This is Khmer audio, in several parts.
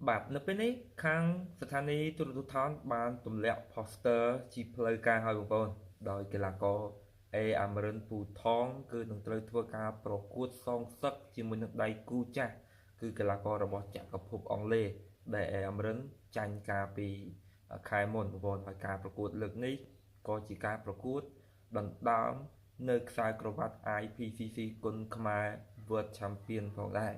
បាទនៅពេលនេះខាងស្ថានីយ៍ទូរទស្សន៍ថនបានទម្លាក់ poster ជាផ្លូវការឲ្យបងប្អូនដោយកីឡាករអេអាមរិនពូថងគឺនឹងត្រូវធ្វើការប្រកួតសងសឹកជាមួយនឹងដៃគូចាស់គឺកីឡាកររបស់ចក្រភពអង់គ្លេសដែលអេអាមរិនចាញ់កាលពីខែមុនបងប្អូនហើយការប្រកួតលើកនេះក៏ជាការប្រកួតដណ្ដើមនៅខ្សែក្រវ៉ាត់ IPCC គុណខ្មែរ World Champion ផងដែរ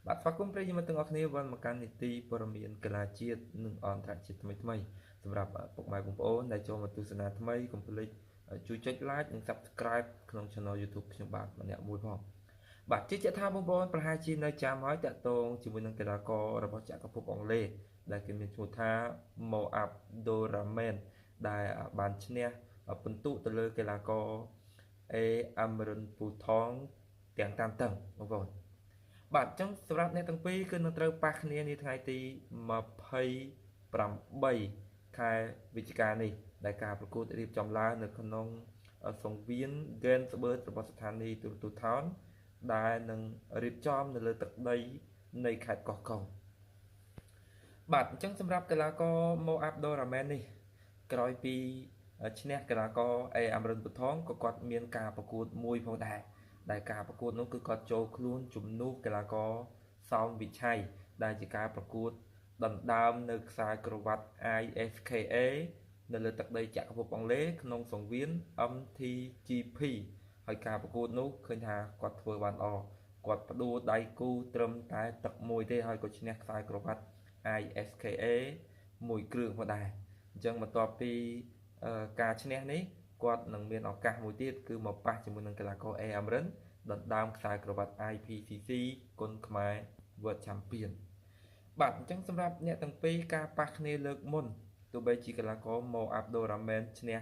បាទស្វាគមន៍ប្រិយមិត្តទាំងអស់គ្នាវិលមកកាន់នីតិព័ត៌មានកីឡាជាតិនិងអន្តរជាតិថ្មីសម្រាប់ពុកម៉ែបងប្អូនដែលចូលមកទស្សនាថ្មីកុំភ្លេចជួយចុច like និង subscribe ក្នុង Channel YouTube ខ្ញុំបាទម្នាក់មួយផងបាទជឿជាក់ថាបងប្អូនប្រហែលជានៅចាំហើយតាក់ទងជាមួយនឹងកីឡាកររបស់ចក្រភពអង់គ្លេសដែលគេមានឈ្មោះថា Moab Doraman ដែលបានឈ្នះពិន្ទុទៅលើកីឡាករអេអាមរិនពូថងទាំងតានតឹងបងប្អូនបាទអញ្ចឹងសម្រាប់អ្នកទាំងពីរគឺនឹងត្រូវប៉ះគ្នានាថ្ងៃទី28ខែវិច្ឆិកានេះដែលការប្រកួតរៀបចំឡើងនៅក្នុងសង្វៀន Gainsborough របស់ស្ថានីយ៍ទូរទស្សន៍ថនដែលនឹងរៀបចំនៅលើទឹកដីនៃខេត្តកោះកុងបាទអញ្ចឹងសម្រាប់កីឡាករ Moab Doraman នេះក្រោយពីឈ្នះកីឡាករអេអាមរិនពូថងក៏គាត់មានការប្រកួតមួយផងដែរដែលការប្រកួតនោះគឺគាត់ចូលខ្លួនជំនួសកីឡាករសោមវិឆ័យដែលជាការប្រកួតដណ្ដើមនៅខ្សែក្រវ៉ាត់ ISKA នៅលើទឹកដីចក្រភពអង់គ្លេសក្នុងសង្វៀន MTGP ហើយការប្រកួតនោះឃើញថាគាត់ធ្វើបានល្អគាត់ផ្ដួលដៃគូត្រឹមតែទឹកមួយទេហើយក៏ឈ្នះខ្សែក្រវ៉ាត់ ISKA មួយគ្រឿងផងដែរអញ្ចឹងបន្ទាប់ពីការឈ្នះនេះគាត់នឹងមានឱកាសមួយទៀតគឺមកប៉ះជាមួយនឹងកីឡាករអេអាមរិនដណ្ដើមខ្សែក្រវ៉ាត់ IPCC គុណខ្មែរ World Champion បាទអញ្ចឹងសម្រាប់អ្នកទាំងពីរការប៉ះគ្នាលើកមុនទោះបីជាកីឡាករ Moab Doraman ឈ្នះ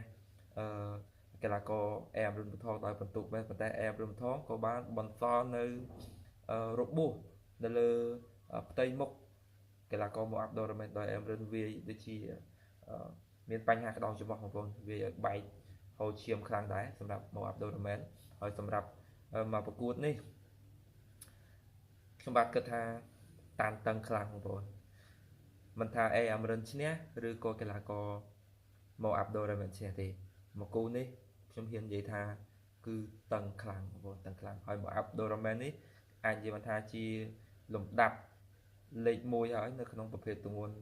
កីឡាករអេអាមរិនពូថងដោយពិន្ទុប៉ុន្តែអេអាមរិនពូថងក៏បានបន្សល់នៅរបួសនៅលើផ្ទៃមុខកីឡាករ Moab Doraman ដោយអេអាមរិនវាយដូចជាមានបញ្ហាក្តោងច្រមុះបងប្អូនវាឲ្យបែកហូរឈាមខ្លាំងដែរសម្រាប់ Moab Doraman ហើយសម្រាប់មកប្រកួតនេះខ្ញុំបាទគិតថាតានតឹងខ្លាំងបងប្អូនមិនថាអេអាមរិនឈ្នះឬក៏កីឡាករ Moab Doraman ឈ្នះទេមកគូនេះខ្ញុំហ៊ាននិយាយថាគឺតឹងខ្លាំងបងប្អូនតឹងខ្លាំងហើយ Moab Doraman នេះអាចនិយាយថាជាលំដាប់លេខ1ហើយនៅក្នុងប្រភេទទម្ងន់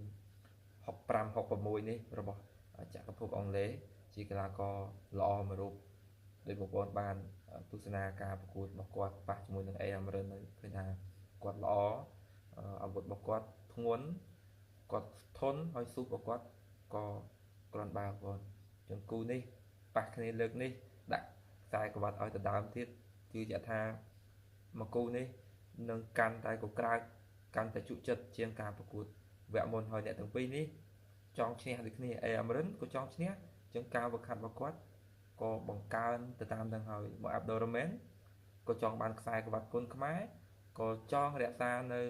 65 66នេះរបស់ចក្រភពអង់គ្លេសជាកីឡាករល្អមួយរូបដោយបងប្អូនបានទស្សនាការប្រកួតរបស់គាត់ប៉ះជាមួយនឹងអេអាមរិនឃើញថាគាត់ល្អអាវុធរបស់គាត់ធ្ងន់គាត់ធន់ហើយស៊ូបរបស់គាត់ក៏គ្រាន់បើបងប្អូនចឹងគូនេះប៉ះគ្នាលើកនេះដាក់ខ្សែក្រវ៉ាត់ឲ្យដណ្ដើមទៀតជឿជាក់ថាមកគូនេះនឹងកាន់តែកក្រើកកាន់តែជក់ចិត្តជាងការប្រកួតវគ្គមុនហើយអ្នកទាំងពីរនេះចង់ឈ្នះដូចគ្នាអេអាមរិនក៏ចង់ឈ្នះចឹងការវឹកហាត់របស់គាត់ក៏បង្កើនទៅតាមនឹងហើយមកអាប់ដូរ៉ាមែនក៏ចង់បានខ្សែក្រវ៉ាត់គុណខ្មែរក៏ចង់រក្សានៅ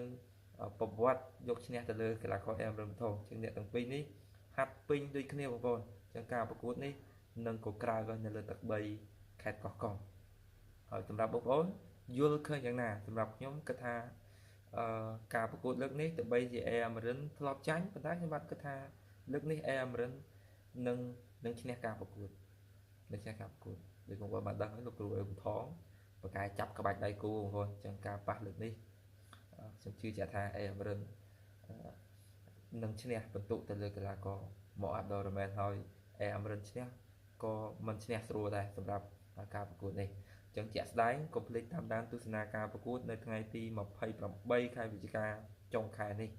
ប្រវត្តិយកឈ្នះទៅលើកីឡាករអេអាមរិនថងជាងអ្នកទាំងពីរនេះហាត់ពេញដូចគ្នាបងប្អូនចឹងការប្រកួតនេះនឹងក៏ក្រើកនៅលើទឹកដីខេត្តកោះកុងហើយសម្រាប់បងប្អូនយល់ឃើញយ៉ាងណាសម្រាប់ខ្ញុំគិតថាការប្រកួតលើកនេះទោះបីជាអេអាមរិនធ្លាប់ចាញ់ប៉ុន្តែខ្ញុំបាទគិតថាលើកនេះអេអាមរិននឹងឈ្នះការប្រកួតដូចបងប្អូនបានដឹងហើយលោកគ្រូអេវថងបកកែចាប់ក្បាច់ដៃគូបងប្អូនចឹងការប៉ះលើកនេះខ្ញុំជឿជាក់ថាអេអាមរិននឹងឈ្នះពិន្ទុទៅលើកីឡាករ Moab Doraman ហើយអេអាមរិនឈ្នះក៏មិនឈ្នះស្រួលដែរសម្រាប់ការប្រកួតនេះចឹងជាក់ស្ដែងកុំភ្លេចតាមដានទស្សនាការប្រកួតនៅថ្ងៃទី28ខែវិច្ឆិកាចុងខែនេះ